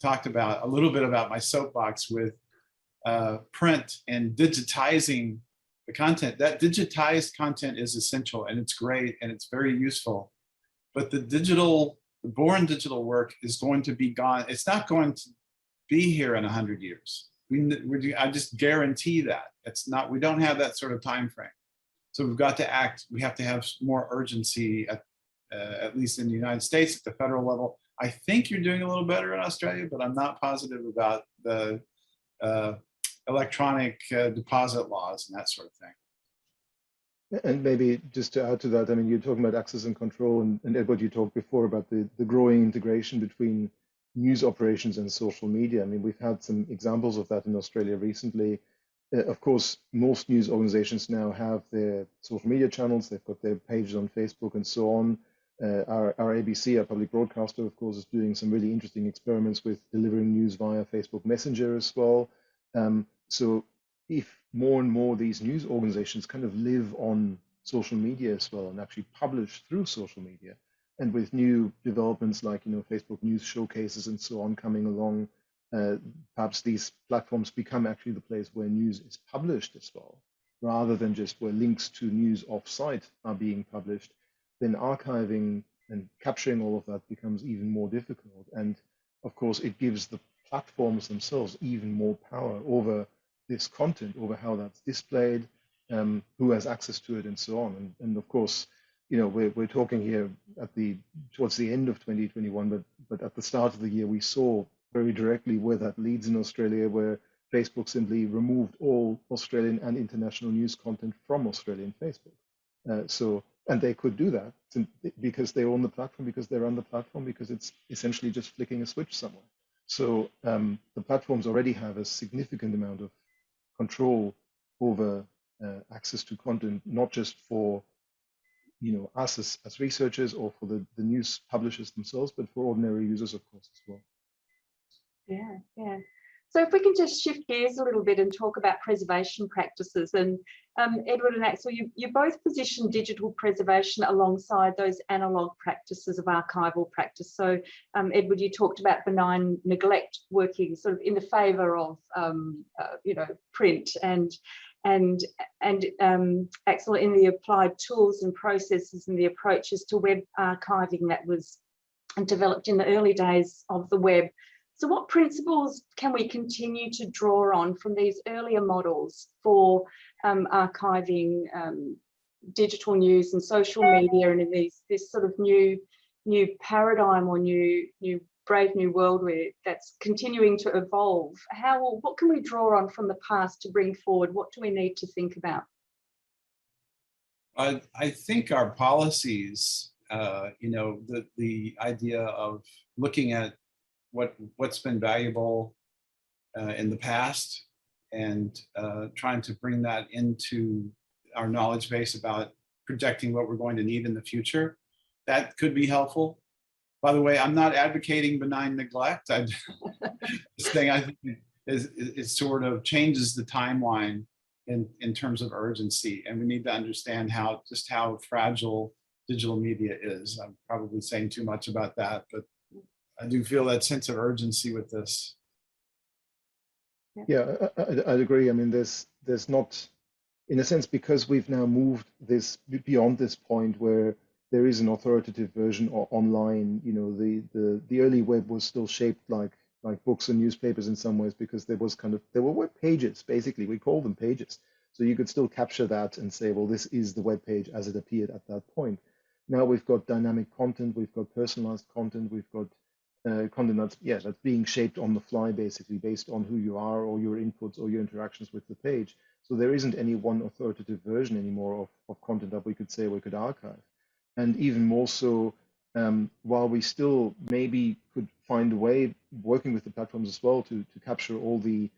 talked about a little bit about my soapbox with print and digitizing the content. That digitized content is essential and it's great and it's very useful. But the born digital work is going to be gone. It's not going to be here in 100 years. I just guarantee that. We don't have that sort of time frame. So we've got to act. We have to have more urgency, at least in the United States, at the federal level. I think you're doing a little better in Australia, but I'm not positive about the electronic deposit laws and that sort of thing. And maybe just to add to that, I mean, you're talking about access and control, and Edward, you talked before about the growing integration between news operations and social media. I mean, we've had some examples of that in Australia recently. Of course, most news organizations now have their social media channels. They've got their pages on Facebook and so on. Our ABC, our public broadcaster, of course, is doing some really interesting experiments with delivering news via Facebook Messenger as well. So if more and more these news organizations kind of live on social media as well and actually publish through social media, and with new developments like Facebook news showcases and so on coming along, perhaps these platforms become actually the place where news is published as well, rather than just where links to news off-site are being published. then archiving and capturing all of that becomes even more difficult. And of course, it gives the platforms themselves even more power over this content, over how that's displayed, who has access to it, and so on. And of course, we're talking here towards the end of 2021, but at the start of the year, we saw very directly where that leads in Australia, where Facebook simply removed all Australian and international news content from Australian Facebook. And they could do that because they own the platform, because they run the platform, because it's essentially just flicking a switch somewhere. So the platforms already have a significant amount of control over access to content, not just for us as researchers or for the news publishers themselves, but for ordinary users, of course, as well. Yeah. So if we can just shift gears a little bit and talk about preservation practices. And Edward and Axel, you both position digital preservation alongside those analog practices of archival practice. So Edward, you talked about benign neglect working sort of in the favour of print, and Axel in the applied tools and processes and the approaches to web archiving that was developed in the early days of the web. So what principles can we continue to draw on from these earlier models for archiving digital news and social media, and in this sort of new paradigm or new brave new world where that's continuing to evolve? What can we draw on from the past to bring forward? What do we need to think about? I think our policies, the idea of looking at what's been valuable in the past and trying to bring that into our knowledge base about projecting what we're going to need in the future, that could be helpful. By the way, I'm not advocating benign neglect. This thing I think is sort of changes the timeline in terms of urgency, and we need to understand how fragile digital media is. I'm probably saying too much about that, but I do feel that sense of urgency with this. Yeah, I'd agree. I mean, there's not, in a sense, because we've now moved this beyond this point where there is an authoritative version or online. The early web was still shaped like books and newspapers in some ways, because there were web pages, basically. We call them pages. So you could still capture that and say, well, this is the web page as it appeared at that point. Now we've got dynamic content, we've got personalized content, we've got content that's being shaped on the fly, basically, based on who you are or your inputs or your interactions with the page. So there isn't any one authoritative version anymore of content that we could say we could archive. And even more so, while we still maybe could find a way, working with the platforms as well, to capture all the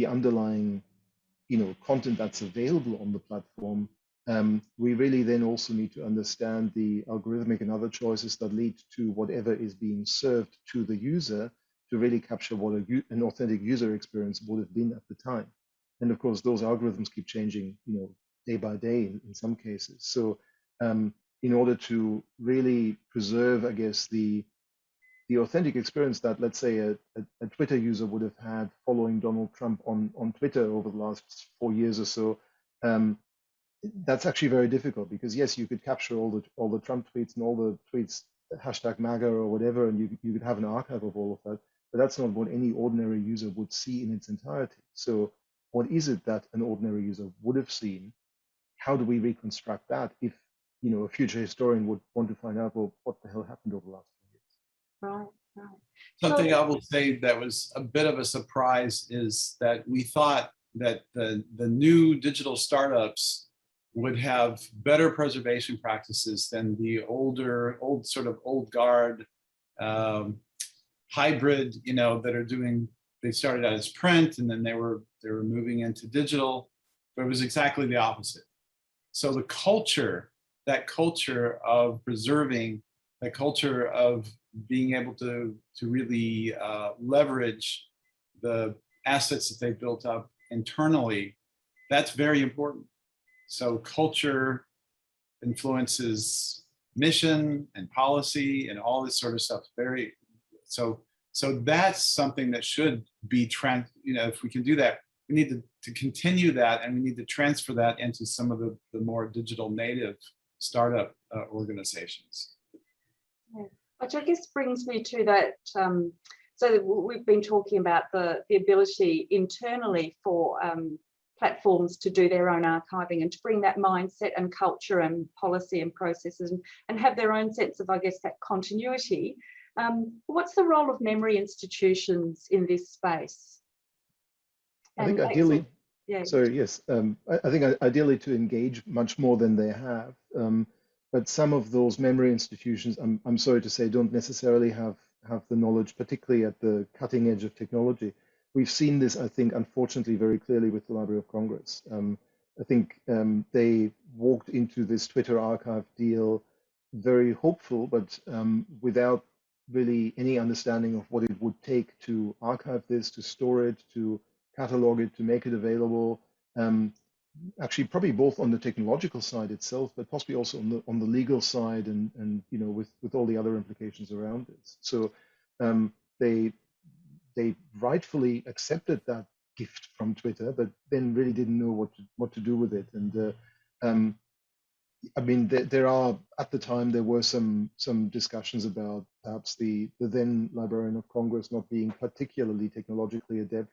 underlying content that's available on the platform, we really then also need to understand the algorithmic and other choices that lead to whatever is being served to the user, to really capture what an authentic user experience would have been at the time. And of course, those algorithms keep changing, day by day in some cases. So in order to really preserve, I guess, the authentic experience that, let's say, a Twitter user would have had following Donald Trump on Twitter over the last 4 years or so, that's actually very difficult, because yes, you could capture all the Trump tweets and all the tweets #MAGA or whatever, and you could have an archive of all of that, but that's not what any ordinary user would see in its entirety. So what is it that an ordinary user would have seen? How do we reconstruct that if a future historian would want to find out, well, what the hell happened over the last 2 years? Right. Something I will say that was a bit of a surprise is that we thought that the new digital startups would have better preservation practices than the old guard hybrid, that are doing. They started out as print and then they were moving into digital, but it was exactly the opposite. So that culture of preserving, that culture of being able to really leverage the assets that they built up internally, that's very important. So culture influences mission and policy and all this sort of stuff. So that's something that should be if we can do that, we need to continue that, and we need to transfer that into some of the more digital native startup organizations. Yeah. Which I guess brings me to that. So we've been talking about the ability internally for platforms to do their own archiving and to bring that mindset and culture and policy and processes and have their own sense of, I guess, that continuity. What's the role of memory institutions in this space? I think And ideally, Axel, yeah. sorry, yes, I think ideally to engage much more than they have. But some of those memory institutions, I'm sorry to say, don't necessarily have the knowledge, particularly at the cutting edge of technology. We've seen this, I think, unfortunately, very clearly with the Library of Congress. I think they walked into this Twitter archive deal very hopeful, but without really any understanding of what it would take to archive this, to store it, to catalog it, to make it available. Actually, probably both on the technological side itself, but possibly also on the legal side, and you know, with all the other implications around this. So they rightfully accepted that gift from Twitter, but then really didn't know what to do with it. And I mean, there are, at the time, there were some discussions about perhaps the then Librarian of Congress not being particularly technologically adept.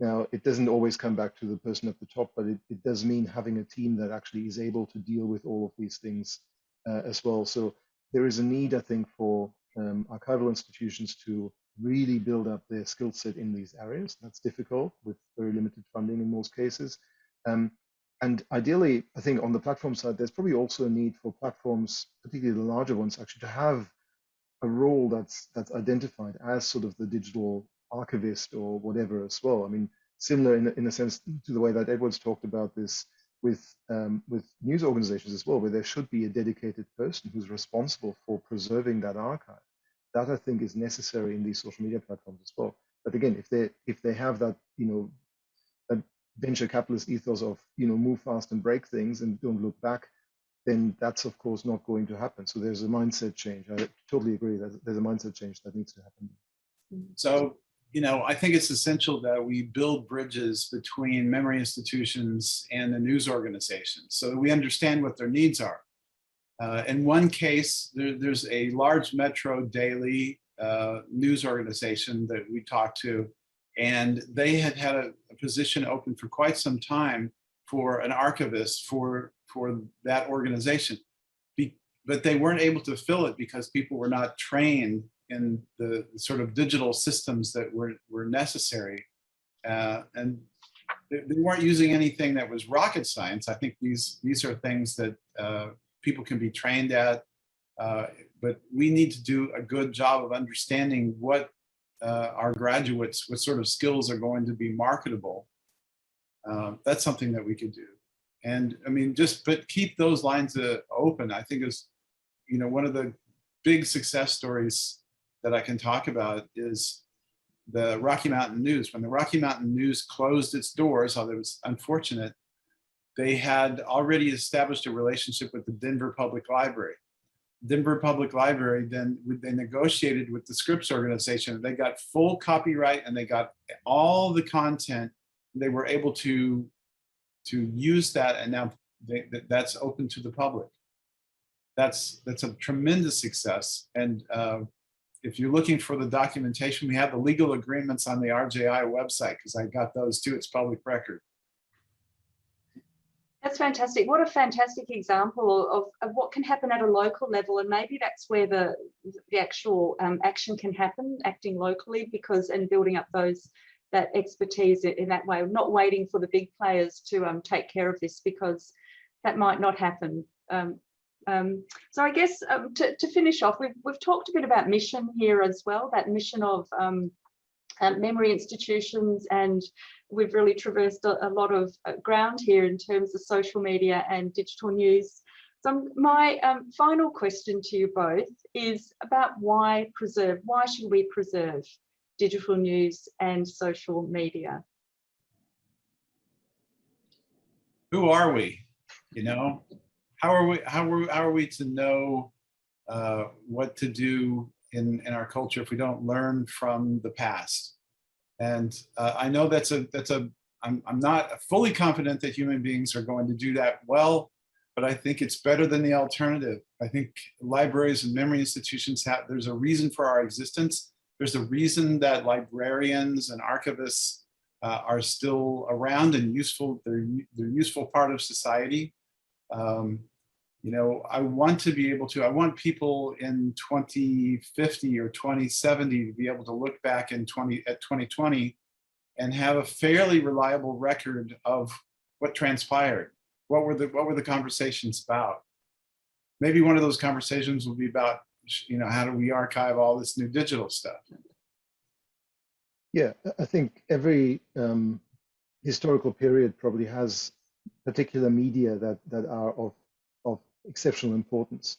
Now, it doesn't always come back to the person at the top, but it does mean having a team that actually is able to deal with all of these things as well. So there is a need, I think, for archival institutions to really build up their skill set in these areas. That's difficult with very limited funding in most cases. And ideally, I think on the platform side, there's probably also a need for platforms, particularly the larger ones, actually to have a role that's identified as sort of the digital archivist or whatever as well. I mean, similar in a sense to the way that Edward's talked about this with news organizations as well, where there should be a dedicated person who's responsible for preserving that archive. That, I think, is necessary in these social media platforms as well. But again, if they have that, you know, that venture capitalist ethos of, you know, move fast and break things and don't look back, then that's of course not going to happen. So there's a mindset change. I totally agree that there's a mindset change that needs to happen. So, you know, I think it's essential that we build bridges between memory institutions and the news organizations so that we understand what their needs are. In one case, there's a large metro daily news organization that we talked to, and they had a position open for quite some time for an archivist for that organization. But they weren't able to fill it because people were not trained in the sort of digital systems that were necessary. And they weren't using anything that was rocket science. I think these are things that people can be trained at, but we need to do a good job of understanding what our graduates, what sort of skills are going to be marketable. That's something that we could do. And I mean, but keep those lines open. I think is, you know, one of the big success stories that I can talk about is the Rocky Mountain News. When the Rocky Mountain News closed its doors, although it was unfortunate, they had already established a relationship with the Denver Public Library. Denver Public Library, then they negotiated with the Scripps organization. They got full copyright and they got all the content. They were able to use that, and now that's open to the public. That's a tremendous success. And if you're looking for the documentation, we have the legal agreements on the RJI website, because I got those too. It's public record. That's fantastic. What a fantastic example of what can happen at a local level. And maybe that's where the actual action can happen, acting locally, and building up that expertise in that way, not waiting for the big players to take care of this, because that might not happen. So I guess to finish off, we've talked a bit about mission here as well, that mission of memory institutions, and we've really traversed a lot of ground here in terms of social media and digital news. So my final question to you both is about why should we preserve digital news and social media? Who are we? You know, how are we to know what to do in our culture if we don't learn from the past? And I know I'm not fully confident that human beings are going to do that well, but I think it's better than the alternative. I think libraries and memory institutions there's a reason for our existence. There's a reason that librarians and archivists are still around and useful. They're useful part of society. You know, I want people in 2050 or 2070 to be able to look back at 2020 and have a fairly reliable record of what transpired. What were the conversations about? Maybe one of those conversations will be about, you know, how do we archive all this new digital stuff? Yeah, I think every historical period probably has particular media that are of exceptional importance.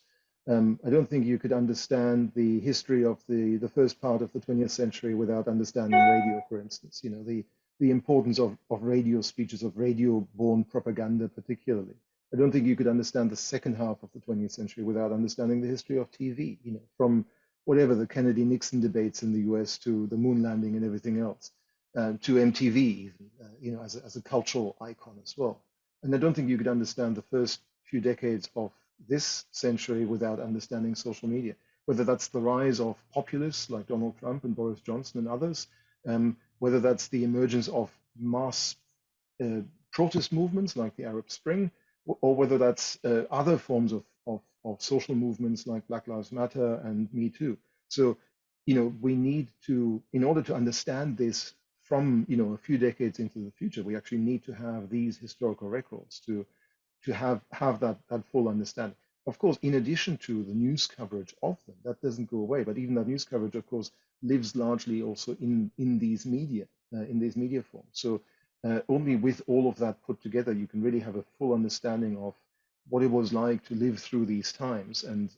I don't think you could understand the history of the first part of the 20th century without understanding radio, for instance. You know, the importance of radio speeches, of radio-borne propaganda particularly. I don't think you could understand the second half of the 20th century without understanding the history of TV, you know, from whatever the Kennedy-Nixon debates in the US to the moon landing and everything else, to MTV even, you know, as a cultural icon as well. And I don't think you could understand the first few decades of this century without understanding social media, whether that's the rise of populists like Donald Trump and Boris Johnson and others, whether that's the emergence of mass protest movements like the Arab Spring, or whether that's other forms of social movements like Black Lives Matter and Me Too. So, you know, we need to, in order to understand this from, you know, a few decades into the future, we actually need to have these historical records to have that full understanding. Of course, in addition to the news coverage of them, that doesn't go away, but even that news coverage, of course, lives largely also in these media forms. So only with all of that put together, you can really have a full understanding of what it was like to live through these times, and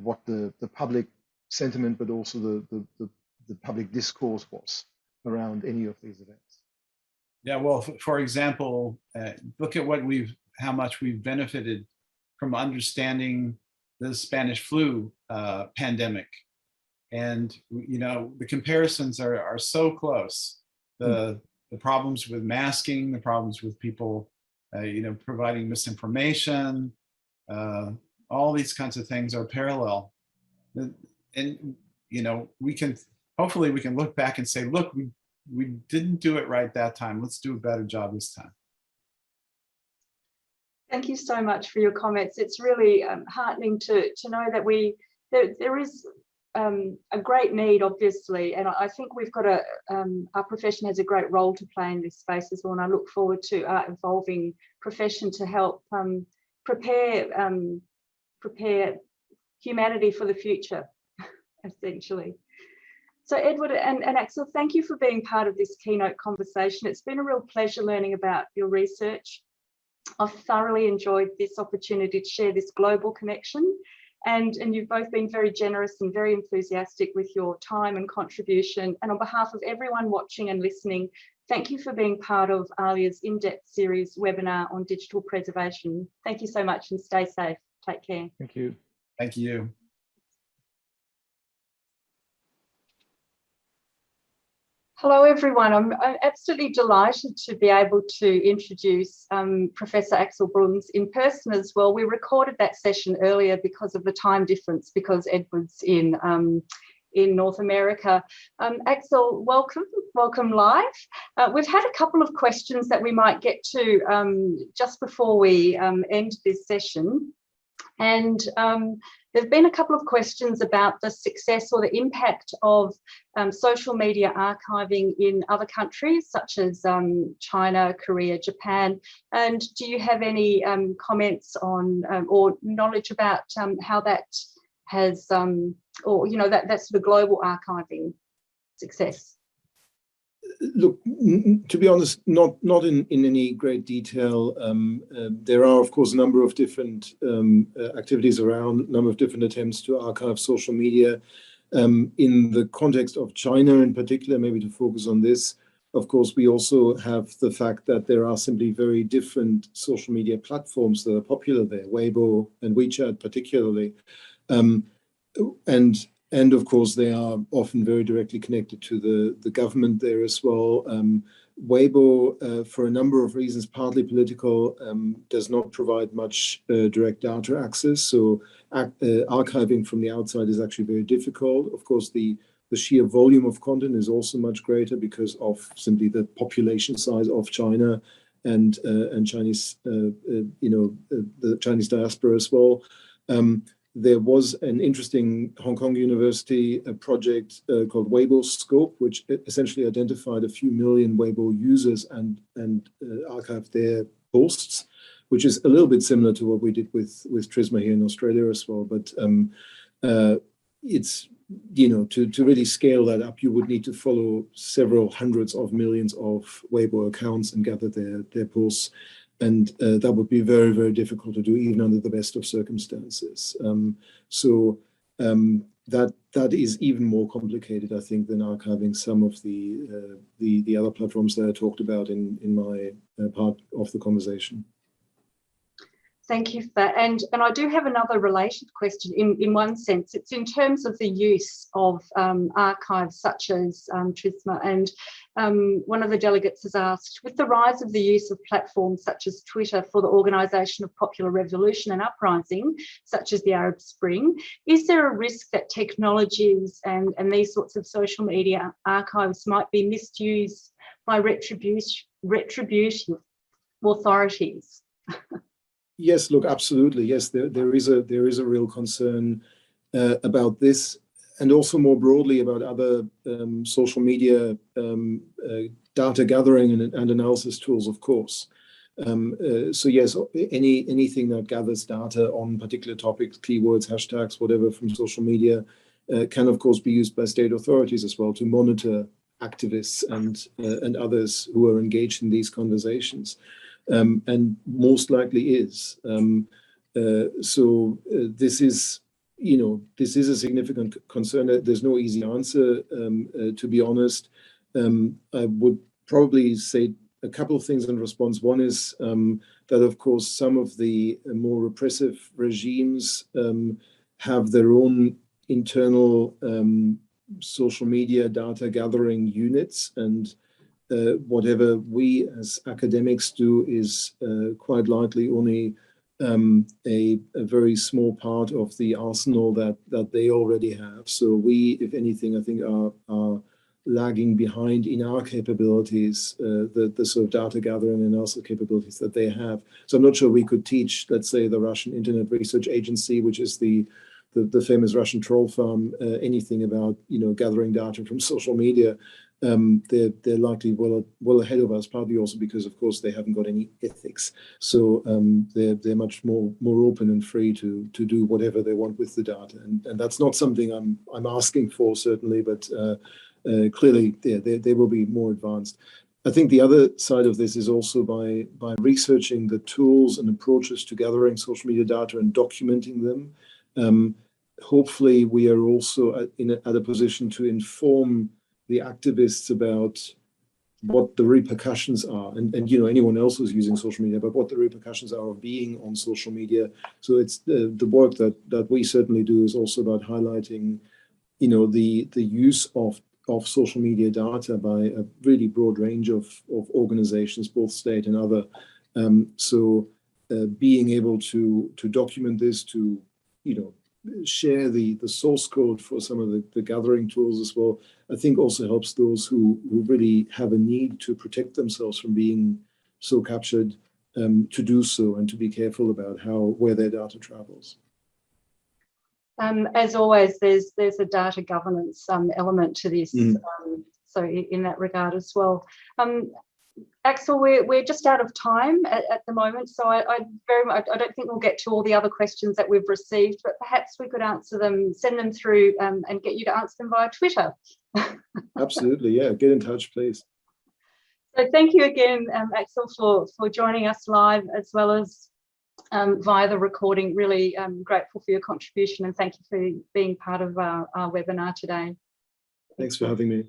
what the public sentiment, but also the public discourse was around any of these events. Yeah, well, for example, look at how much we've benefited from understanding the Spanish flu pandemic, and you know, the comparisons are so close. The problems with masking, the problems with people, you know, providing misinformation, all these kinds of things are parallel, and you know, hopefully we can look back and say, look, we didn't do it right that time. Let's do a better job this time. Thank you so much for your comments. It's really heartening to know that there is a great need, obviously, and I think we've got our profession has a great role to play in this space as well, and I look forward to our evolving profession to help prepare humanity for the future, essentially. So Edward and Axel, thank you for being part of this keynote conversation. It's been a real pleasure learning about your research. I've thoroughly enjoyed this opportunity to share this global connection, and you've both been very generous and very enthusiastic with your time and contribution. And on behalf of everyone watching and listening, thank you for being part of ALIA's in-depth series webinar on digital preservation. Thank you so much and stay safe. Take care. Thank you. Thank you. Hello, everyone. I'm absolutely delighted to be able to introduce Professor Axel Bruns in person as well. We recorded that session earlier because of the time difference, because Edward's in North America. Axel, welcome live. We've had a couple of questions that we might get to just before we end this session. And there have been a couple of questions about the success or the impact of social media archiving in other countries, such as China, Korea, Japan. And do you have any comments on or knowledge about how that has, or, you know, that sort of global archiving success? Look, to be honest, not in any great detail. There are, of course, a number of different activities around, a number of different attempts to archive social media. In the context of China in particular, maybe to focus on this, of course, we also have the fact that there are simply very different social media platforms that are popular there, Weibo and WeChat particularly. And of course, they are often very directly connected to the government there as well. Weibo, for a number of reasons, partly political, does not provide much direct data access. So archiving from the outside is actually very difficult. Of course, the sheer volume of content is also much greater because of simply the population size of China and Chinese, the Chinese diaspora as well. There was an interesting Hong Kong University project called Weibo Scope, which essentially identified a few million Weibo users and archived their posts, which is a little bit similar to what we did with Trisma here in Australia as well. But it's, to really scale that up, you would need to follow several hundreds of millions of Weibo accounts and gather their posts. And that would be very, very difficult to do, even under the best of circumstances. That is even more complicated, I think, than archiving some of the other platforms that I talked about in my part of the conversation. Thank you for that. And I do have another related question in one sense. It's in terms of the use of archives such as Trisma. And one of the delegates has asked, with the rise of the use of platforms such as Twitter for the organisation of popular revolution and uprising, such as the Arab Spring, is there a risk that technologies and these sorts of social media archives might be misused by retributive authorities? Yes, look, absolutely. Yes, there is a real concern about this, and also more broadly about other social media data gathering and analysis tools, of course. So yes, anything that gathers data on particular topics, keywords, hashtags, whatever from social media can, of course, be used by state authorities as well to monitor activists and others who are engaged in these conversations. And most likely is. This is a significant concern. There's no easy answer, to be honest. I would probably say a couple of things in response. One is that, of course, some of the more repressive regimes have their own internal social media data gathering units, and whatever we as academics do is quite likely only a very small part of the arsenal that they already have. So we, if anything, I think are lagging behind in our capabilities, the sort of data gathering and analysis capabilities that they have. So I'm not sure we could teach, let's say, the Russian Internet Research Agency, which is the famous Russian troll farm, anything about gathering data from social media. They're likely well ahead of us, partly also because, of course, they haven't got any ethics. So they're much more open and free to do whatever they want with the data. And that's not something I'm asking for, certainly, but clearly they will be more advanced. I think the other side of this is also by researching the tools and approaches to gathering social media data and documenting them. Hopefully, we are also at a position to inform the activists about what the repercussions are, and anyone else who's using social media, but what the repercussions are of being on social media. So it's the work that we certainly do is also about highlighting, the use of social media data by a really broad range of organizations, both state and other. So being able to document this, to share the source code for some of the gathering tools as well, I think also helps those who really have a need to protect themselves from being so captured to do so and to be careful about where their data travels. As always, there's a data governance element to this, so in that regard as well. Axel, we're just out of time at the moment, so I don't think we'll get to all the other questions that we've received, but perhaps we could answer them, send them through, and get you to answer them via Twitter. Absolutely, yeah. Get in touch, please. So thank you again, Axel, for joining us live as well as via the recording. Really grateful for your contribution, and thank you for being part of our webinar today. Thanks for having me.